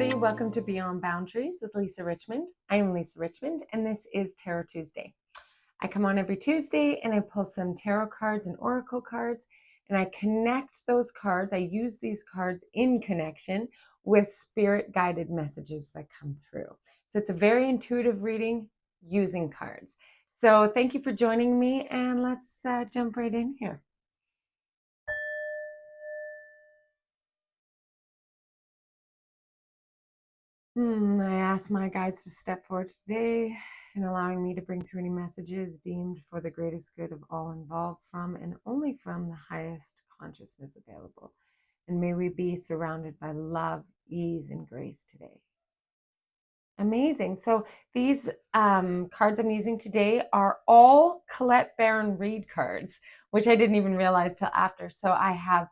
everybody. Welcome to Beyond Boundaries with Lisa Richmond. I'm Lisa Richmond, and this is Tarot Tuesday. I come on every Tuesday and I pull some tarot cards and oracle cards, and I connect those cards. I use these cards in connection with spirit-guided messages that come through. So it's a very intuitive reading using cards. So thank you for joining me, and let's jump right in here. I ask my guides to step forward today in allowing me to bring through any messages deemed for the greatest good of all involved from and only from the highest consciousness available. And may we be surrounded by love, ease, and grace today. Amazing. So these cards I'm using today are all Colette Baron-Reid cards, which I didn't even realize till after. So I have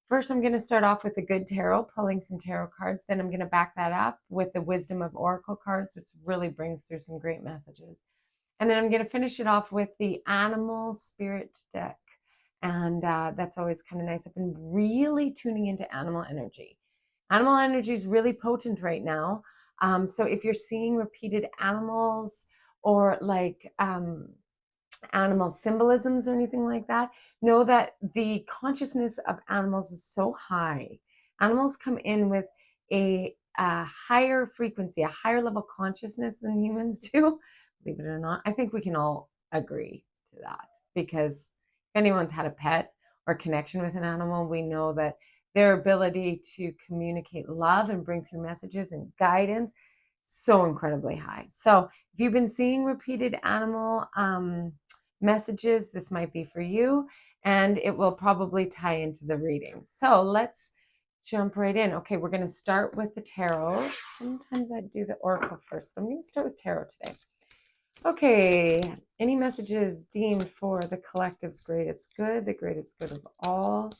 first, I'm going to start off with the Good Tarot, pulling some tarot cards. Then I'm going to back that up with the Wisdom of Oracle cards, which really brings through some great messages. And then I'm going to finish it off with the Animal Spirit deck. And that's always kind of nice. I've been really tuning into animal energy. Animal energy is really potent right now. So if you're seeing repeated animals or like animal symbolisms or anything like that, know that the consciousness of animals is so high. Animals come in with a higher frequency, a higher level consciousness than humans do, believe it or not. I think we can all agree to that, because if anyone's had a pet or connection with an animal, we know that their ability to communicate love and bring through messages and guidance so incredibly high. So if you've been seeing repeated animal messages, this might be for you, and it will probably tie into the reading. So let's jump right in. Okay, we're going to start with the tarot. Sometimes I do the oracle first, but I'm going to start with tarot today. Okay, any messages deemed for the collective's greatest good, the greatest good of all?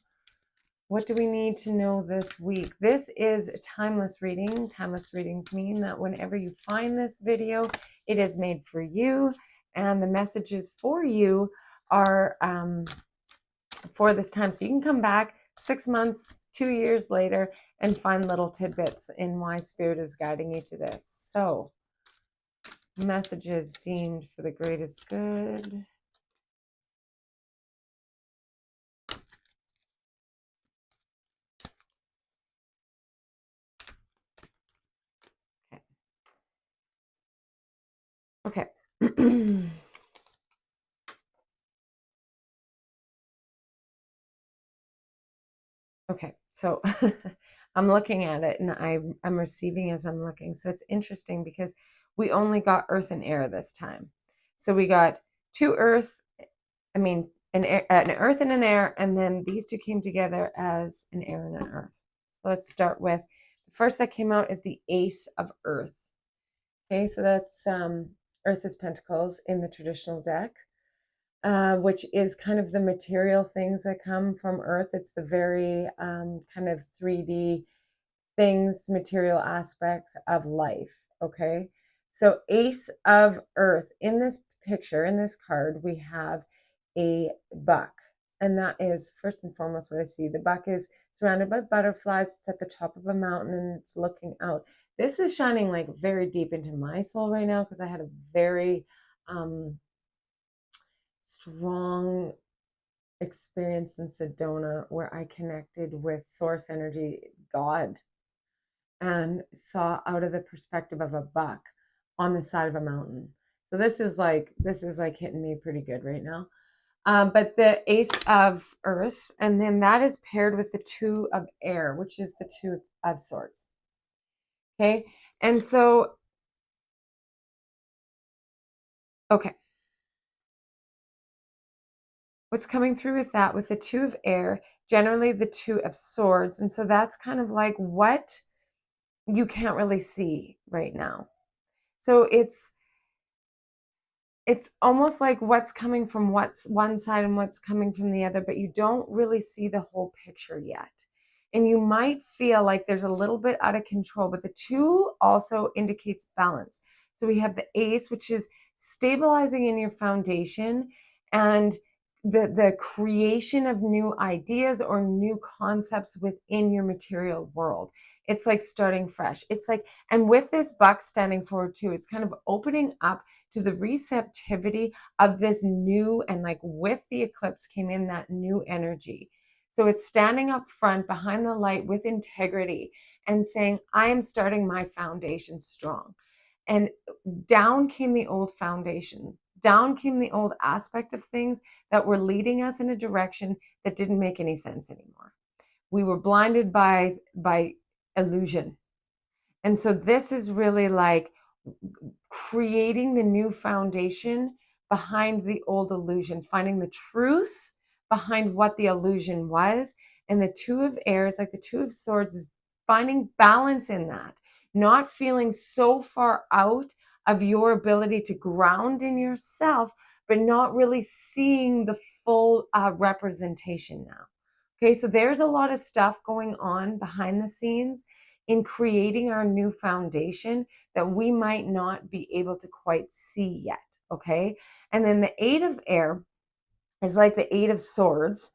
What do we need to know this week? This is a timeless reading. Timeless readings mean that whenever you find this video, it is made for you, and the messages for you are for this time. So you can come back 6 months, 2 years later and find little tidbits in why Spirit is guiding you to this. So, messages deemed for the greatest good. Okay. Okay, so I'm looking at it and I'm receiving as I'm looking. So it's interesting because we only got earth and air this time. So we got two earth, an earth and an air, and then these two came together as an air and an earth. So let's start with, the first that came out is the Ace of Earth. Okay, so that's Earth is Pentacles in the traditional deck. Which is kind of the material things that come from Earth. It's the very kind of 3D things, material aspects of life, okay? So Ace of Earth. In this picture, in this card, we have a buck. And that is, first and foremost, what I see. The buck is surrounded by butterflies. It's at the top of a mountain and it's looking out. This is shining like very deep into my soul right now, because I had a very strong experience in Sedona where I connected with source energy, God, and saw out of the perspective of a buck on the side of a mountain. So this is like hitting me pretty good right now. But the Ace of Earth, and then that is paired with the Two of Air, which is the Two of Swords. Okay, and so, okay. What's coming through with that, with the Two of Air, generally the Two of Swords. And so that's kind of like what you can't really see right now. So it's almost like what's coming from what's one side and what's coming from the other, but you don't really see the whole picture yet. And you might feel like there's a little bit out of control, but the two also indicates balance. So we have the Ace, which is stabilizing in your foundation and the creation of new ideas or new concepts within your material world. It's like starting fresh. It's like, and with this buck standing forward too, it's kind of opening up to the receptivity of this new, and like with the eclipse came in that new energy. So it's standing up front behind the light with integrity and saying, I am starting my foundation strong. And down came the old foundation. Down came the old aspect of things that were leading us in a direction that didn't make any sense anymore. We were blinded by illusion. And so this is really like creating the new foundation behind the old illusion, finding the truth behind what the illusion was. And the Two of Airs, like the Two of Swords, is finding balance in that, not feeling so far out of your ability to ground in yourself, but not really seeing the full representation now. Okay, so there's a lot of stuff going on behind the scenes in creating our new foundation that we might not be able to quite see yet. Okay, and then the Eight of Air is like the Eight of Swords.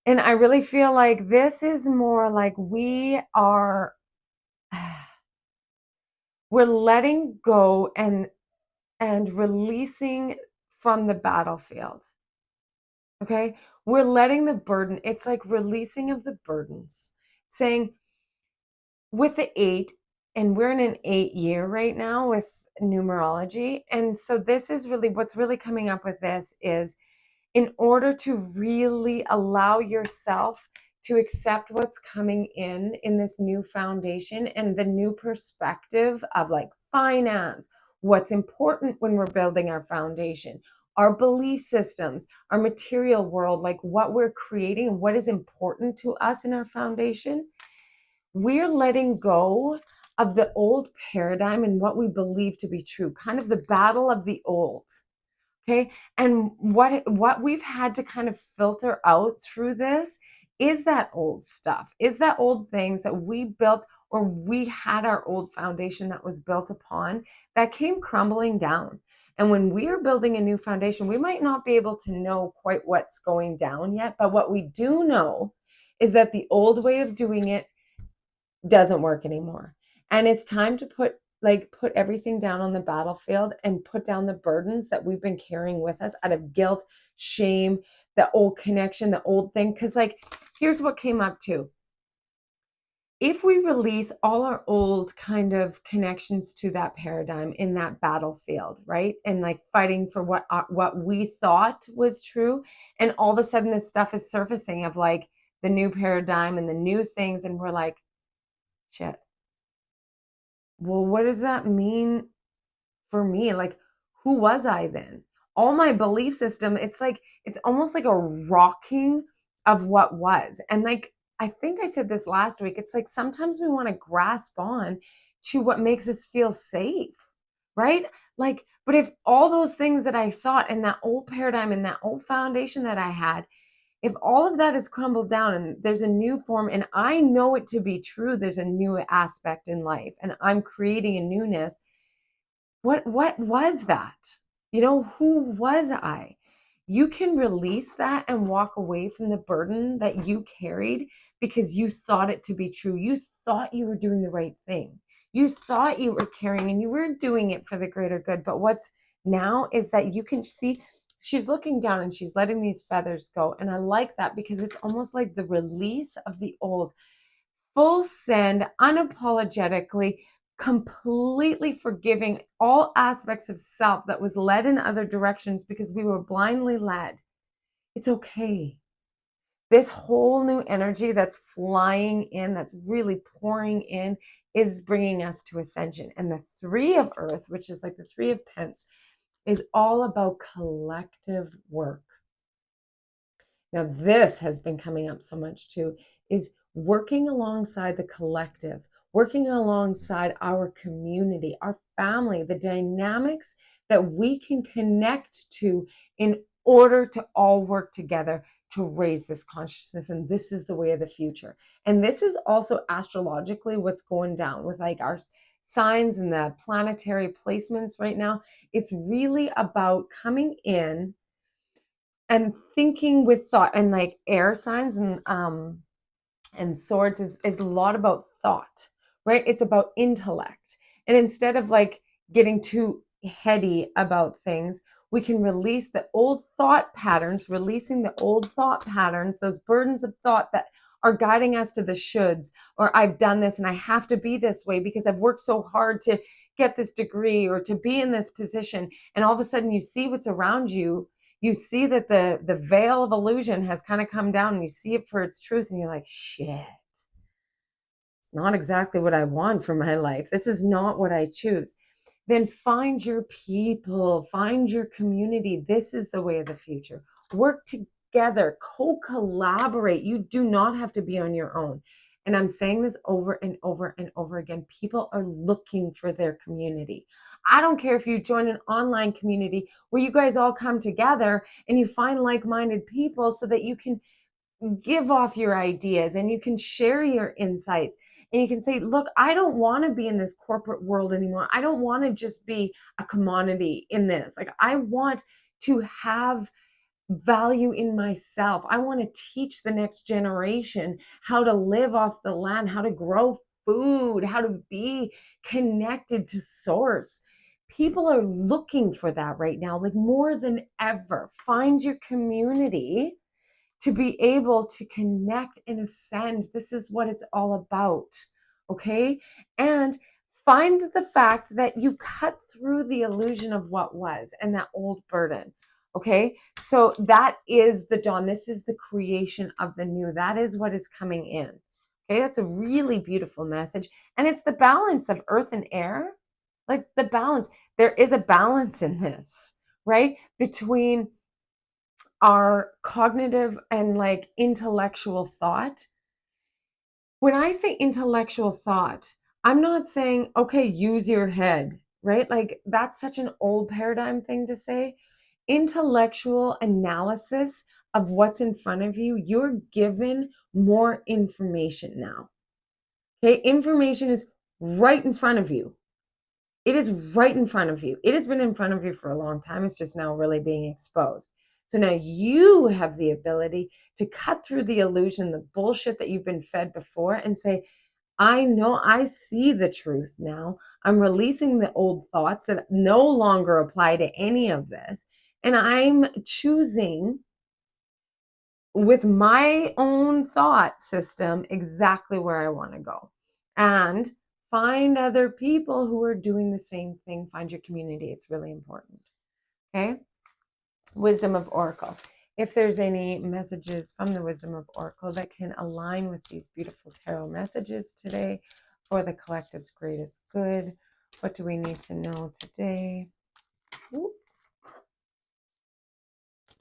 And I really feel like this is more like we are, we're letting go and releasing from the battlefield. Okay, we're letting the burden, it's like releasing of the burdens, saying, with the eight, and we're in an 8 year right now with numerology. And so this is really what's really coming up with this is, in order to really allow yourself to accept what's coming in this new foundation and the new perspective of like finance, what's important when we're building our foundation, our belief systems, our material world, like what we're creating and what is important to us in our foundation. We're letting go of the old paradigm and what we believe to be true, kind of the battle of the old. Okay. And what we've had to kind of filter out through this is that old stuff, is that old things that we built, or we had our old foundation that was built upon that came crumbling down. And when we are building a new foundation, we might not be able to know quite what's going down yet. But what we do know is that the old way of doing it doesn't work anymore. And it's time to put everything down on the battlefield and put down the burdens that we've been carrying with us out of guilt, shame, the old connection, the old thing. Because like, here's what came up too. If we release all our old kind of connections to that paradigm in that battlefield, right? And like fighting for what we thought was true. And all of a sudden this stuff is surfacing of like the new paradigm and the new things. And we're like, shit. Well, what does that mean for me? Like, who was I then? All my belief system, it's like, it's almost like a rocking of what was. And like, I think I said this last week, it's like sometimes we want to grasp on to what makes us feel safe, right? Like, but if all those things that I thought and that old paradigm and that old foundation that I had, if all of that is crumbled down and there's a new form, and I know it to be true, there's a new aspect in life and I'm creating a newness. What was that? You know, who was I? You can release that and walk away from the burden that you carried because you thought it to be true. You thought you were doing the right thing. You thought you were caring and you were doing it for the greater good. But what's now is that you can see she's looking down and she's letting these feathers go. And I like that because it's almost like the release of the old, full send, unapologetically, completely forgiving all aspects of self that was led in other directions because we were blindly led. It's okay. This whole new energy that's flying in, that's really pouring in, is bringing us to ascension. And the Three of Earth, which is like the Three of Pence, is all about collective work. Now, this has been coming up so much too, is working alongside the collective, working alongside our community, our family, the dynamics that we can connect to in order to all work together to raise this consciousness. And this is the way of the future. And this is also astrologically what's going down with like our signs and the planetary placements right now. It's really about coming in and thinking with thought, and like air signs and And swords is a lot about thought, right? It's about intellect. And instead of like getting too heady about things, we can release the old thought patterns, releasing the old thought patterns, those burdens of thought that are guiding us to the shoulds, or I've done this and I have to be this way because I've worked so hard to get this degree or to be in this position. And all of a sudden you see what's around you. You see that the veil of illusion has kind of come down and you see it for its truth and you're like, shit, it's not exactly what I want for my life. This is not what I choose. Then find your people, find your community. This is the way of the future. Work together, co-collaborate. You do not have to be on your own. And I'm saying this over and over and over again. People are looking for their community. I don't care if you join an online community where you guys all come together and you find like-minded people so that you can give off your ideas and you can share your insights and you can say, look, I don't want to be in this corporate world anymore. I don't want to just be a commodity in this. Like, I want to have value in myself. I want to teach the next generation how to live off the land, how to grow food, how to be connected to source. People are looking for that right now, like more than ever. Find your community to be able to connect and ascend. This is what it's all about. Okay. And find the fact that you cut through the illusion of what was and that old burden. Okay. So that is the dawn. This is the creation of the new. That is what is coming in. Okay. That's a really beautiful message. And it's the balance of earth and air. Like the balance. There is a balance in this, right? Between our cognitive and like intellectual thought. When I say intellectual thought, I'm not saying, okay, use your head, right? Like that's such an old paradigm thing to say. Intellectual analysis of what's in front of you, you're given more information now. Okay, information is right in front of you. It is right in front of you. It has been in front of you for a long time. It's just now really being exposed. So now you have the ability to cut through the illusion, the bullshit that you've been fed before and say, I know, I see the truth now. I'm releasing the old thoughts that no longer apply to any of this. And I'm choosing with my own thought system exactly where I want to go. And find other people who are doing the same thing. Find your community. It's really important. Okay. Wisdom of Oracle. If there's any messages from the Wisdom of Oracle that can align with these beautiful tarot messages today for the collective's greatest good, what do we need to know today?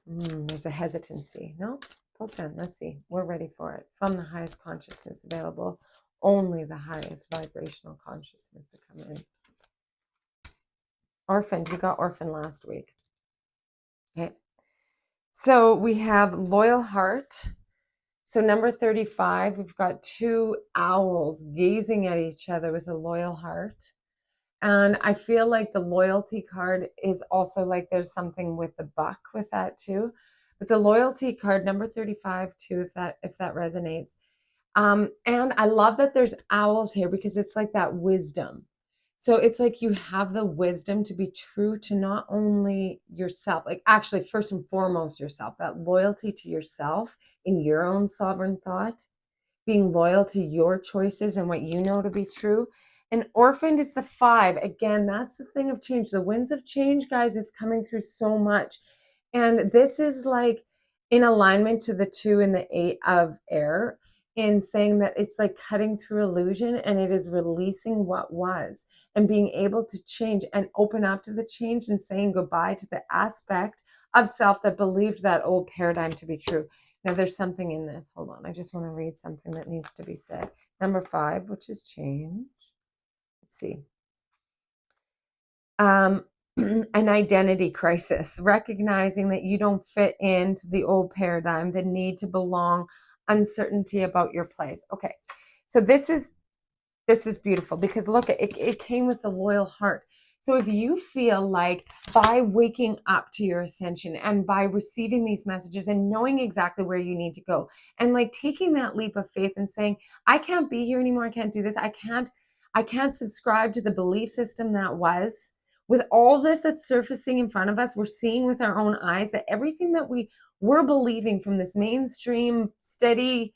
There's a hesitancy. No? Full send. Let's see. We're ready for it. From the highest consciousness available, only the highest vibrational consciousness to come in. Orphaned. We got orphaned last week. Okay. So we have loyal heart. So number 35, we've got two owls gazing at each other with a loyal heart. And I feel like the loyalty card is also like there's something with the buck with that too. But the loyalty card, number 35 too, if that resonates. And I love that there's owls here because it's like that wisdom. So it's like you have the wisdom to be true to not only yourself, like actually first and foremost yourself, that loyalty to yourself in your own sovereign thought, being loyal to your choices and what you know to be true. And orphaned is the 5. Again, that's the thing of change. The winds of change, guys, is coming through so much. And this is like in alignment to the 2 and the 8 of air, in saying that it's like cutting through illusion and it is releasing what was and being able to change and open up to the change and saying goodbye to the aspect of self that believed that old paradigm to be true. Now there's something in this. Hold on. I just want to read something that needs to be said. Number 5, which is change. Let's see. An identity crisis, recognizing that you don't fit into the old paradigm, the need to belong, uncertainty about your place. Okay. So this is beautiful because look, it came with the loyal heart. So if you feel like by waking up to your ascension and by receiving these messages and knowing exactly where you need to go and like taking that leap of faith and saying, I can't be here anymore, I can't do this, I can't subscribe to the belief system that was, with all this that's surfacing in front of us, we're seeing with our own eyes that everything that we're believing from this mainstream steady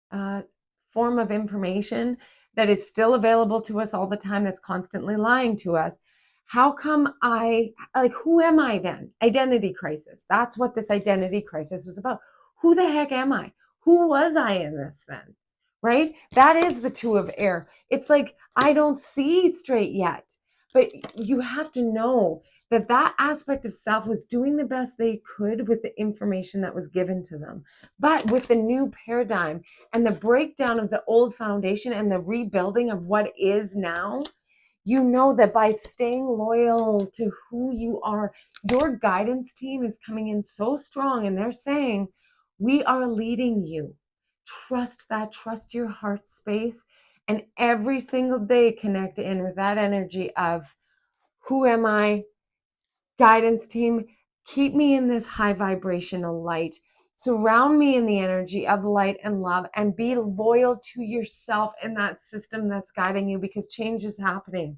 form of information that is still available to us all the time, that's constantly lying to us. How come who am I then? Identity crisis. That's what this identity crisis was about. Who the heck am I? Who was I in this then? Right? That is the two of air. It's like, I don't see straight yet. But you have to know that that aspect of self was doing the best they could with the information that was given to them. But with the new paradigm and the breakdown of the old foundation and the rebuilding of what is now, you know that by staying loyal to who you are, your guidance team is coming in so strong and they're saying, we are leading you. Trust that, trust your heart space, and every single day connect in with that energy of who am I? Guidance team, keep me in this high vibrational light. Surround me in the energy of light and love, and be loyal to yourself and that system that's guiding you, because change is happening,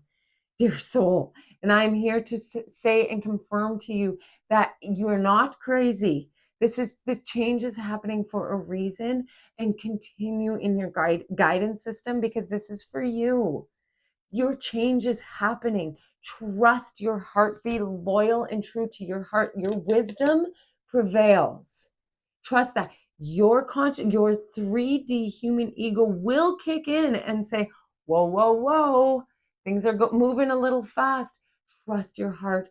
dear soul. And I'm here to say and confirm to you that you're not crazy. This change is happening for a reason, and continue in your guidance system, because this is for you. Your change is happening. Trust your heart. Be loyal and true to your heart. Your wisdom prevails. Trust that. Your 3D human ego will kick in and say, whoa, whoa, whoa. Things are moving a little fast. Trust your heart.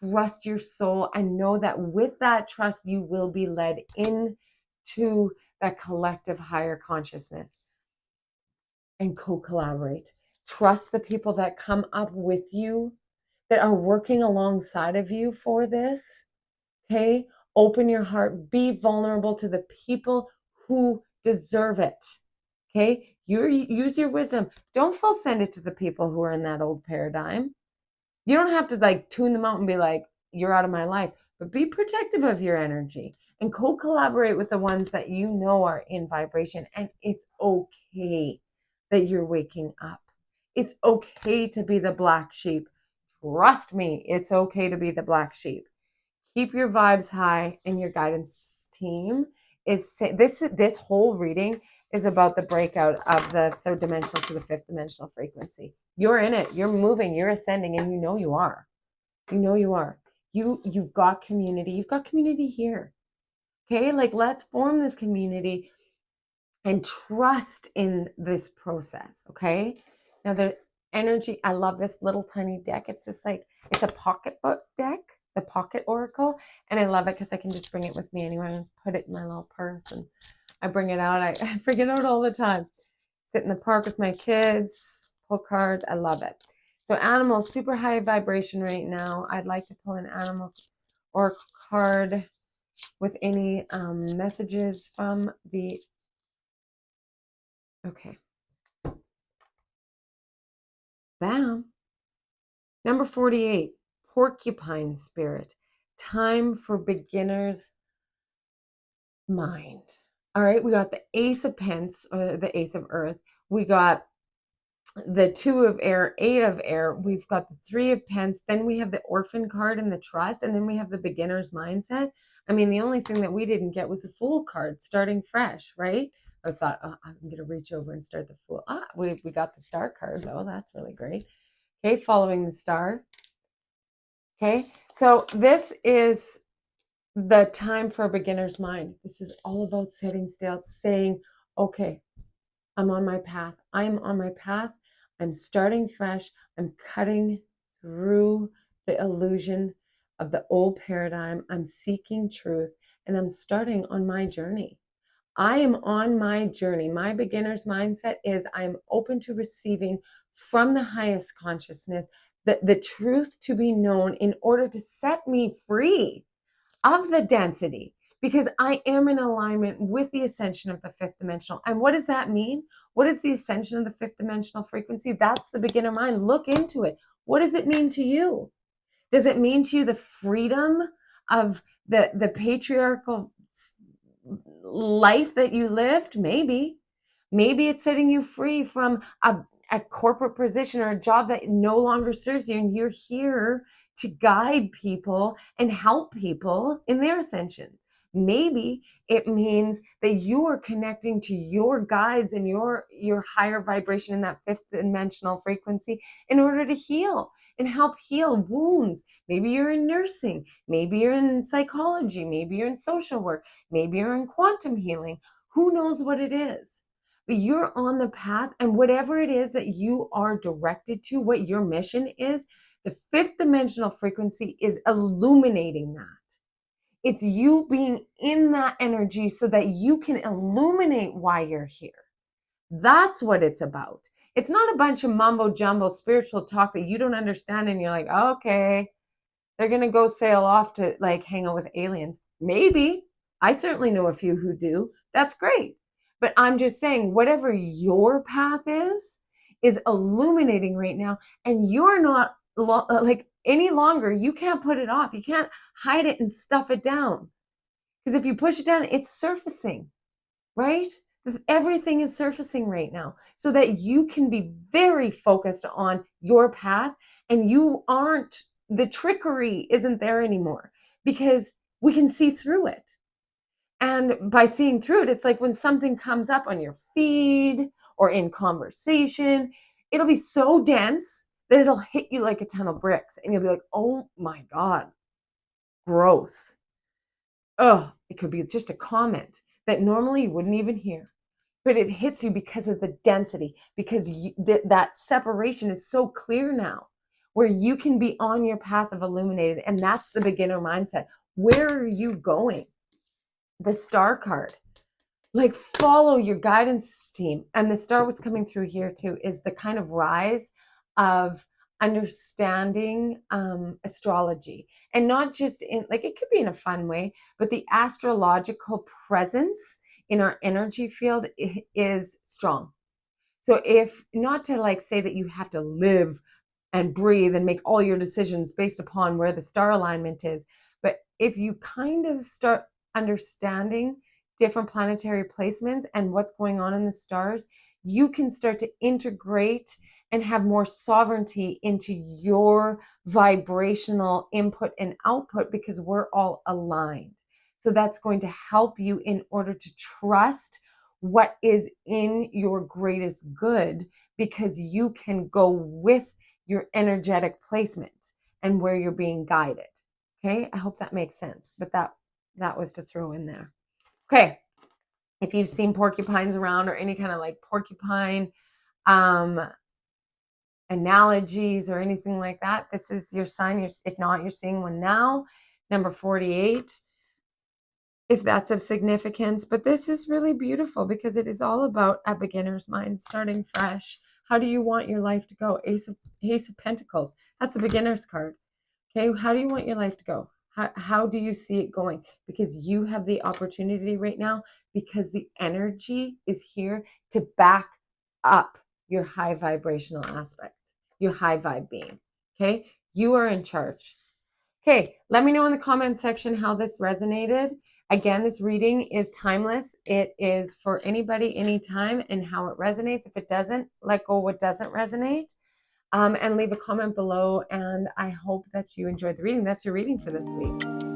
Trust your soul. And know that with that trust, you will be led into that collective higher consciousness and co-collaborate. Trust the people that come up with you, that are working alongside of you for this. Okay? Open your heart. Be vulnerable to the people who deserve it. Okay? Use your wisdom. Don't full send it to the people who are in that old paradigm. You don't have to like tune them out and be like, you're out of my life. But be protective of your energy and co-collaborate with the ones that you know are in vibration. And it's okay that you're waking up. It's okay to be the black sheep. Trust me, it's okay to be the black sheep. Keep your vibes high, and your guidance team is this whole reading is about the breakout of the third dimensional to the fifth dimensional frequency. You're in it. You're moving. You're ascending, and you know you are. You know you are. You've got community. You've got community here. Okay, like let's form this community and trust in this process. Okay. Now the energy, I love this little tiny deck. It's it's a pocketbook deck, the Pocket Oracle. And I love it because I can just bring it with me anywhere and just put it in my little purse, and I bring it out. I bring it out all the time. Sit in the park with my kids, pull cards. I love it. So animals, super high vibration right now. I'd like to pull an animal or card with any messages from the, okay. Bam. Number 48, porcupine spirit. Time for beginner's mind. All right, we got the Ace of Pence, or the Ace of Earth. We got the 2 of Air, 8 of Air. We've got the 3 of Pence. Then we have the Orphan card and the Trust. And then we have the beginner's mindset. I mean, the only thing that we didn't get was the Fool card, starting fresh, right? I thought, oh, I'm going to reach over and start the Fool. We got the Star card, though. That's really great. Okay, following the Star. Okay, so this is the time for a beginner's mind. This is all about setting still, saying, okay, I'm on my path. I'm on my path. I'm starting fresh. I'm cutting through the illusion of the old paradigm. I'm seeking truth, and I'm starting on my journey. I am on my journey. My beginner's mindset is I'm open to receiving from the highest consciousness the truth to be known in order to set me free of the density, because I am in alignment with the ascension of the fifth dimensional. And what does that mean? What is the ascension of the fifth dimensional frequency? That's the beginner mind. Look into it. What does it mean to you? Does it mean to you the freedom of the patriarchal life that you lived? Maybe. Maybe it's setting you free from a corporate position or a job that no longer serves you, and you're here to guide people and help people in their ascension. Maybe it means that you are connecting to your guides and your higher vibration in that fifth dimensional frequency in order to heal and help heal wounds. Maybe you're in nursing, maybe you're in psychology, maybe you're in social work, maybe you're in quantum healing. Who knows what it is? But you're on the path, and whatever it is that you are directed to, what your mission is, the fifth dimensional frequency is illuminating that. It's you being in that energy so that you can illuminate why you're here. That's what it's about. It's not a bunch of mumbo jumbo spiritual talk that you don't understand and you're like, okay, they're going to go sail off to like hang out with aliens. Maybe. I certainly know a few who do. That's great. But I'm just saying, whatever your path is illuminating right now, and you're not like any longer. You can't put it off. You can't hide it and stuff it down. Because if you push it down, it's surfacing, right? Everything is surfacing right now so that you can be very focused on your path, and you aren't, the trickery isn't there anymore because we can see through it. And by seeing through it, it's like when something comes up on your feed or in conversation, it'll be so dense that it'll hit you like a ton of bricks. And you'll be like, oh my God, gross. Oh, it could be just a comment that normally you wouldn't even hear. But it hits you because of the density, because that separation is so clear now, where you can be on your path of illuminated. And that's the beginner mindset. Where are you going? The star card, like follow your guidance team. And the star was coming through here too, is the kind of rise of understanding astrology, and not just in like, it could be in a fun way, but the astrological presence in our energy field is strong. So if not to like say that you have to live and breathe and make all your decisions based upon where the star alignment is, but if you kind of start understanding different planetary placements and what's going on in the stars, you can start to integrate and have more sovereignty into your vibrational input and output, because we're all aligned. So that's going to help you in order to trust what is in your greatest good, because you can go with your energetic placement and where you're being guided. Okay, I hope that makes sense, but that was to throw in there. Okay, if you've seen porcupines around or any kind of like porcupine analogies or anything like that, this is your sign. If not, you're seeing one now, number 48, if that's of significance. But this is really beautiful because it is all about a beginner's mind, starting fresh. How do you want your life to go? Ace of Pentacles. That's a beginner's card. Okay, how do you want your life to go? How do you see it going? Because you have the opportunity right now, because the energy is here to back up your high vibrational aspect, your high vibe being. Okay, you are in charge. Okay, let me know in the comment section how this resonated. Again, this reading is timeless. It is for anybody, anytime, and how it resonates. If it doesn't, let go what doesn't resonate. And leave a comment below, and I hope that you enjoyed the reading. That's your reading for this week.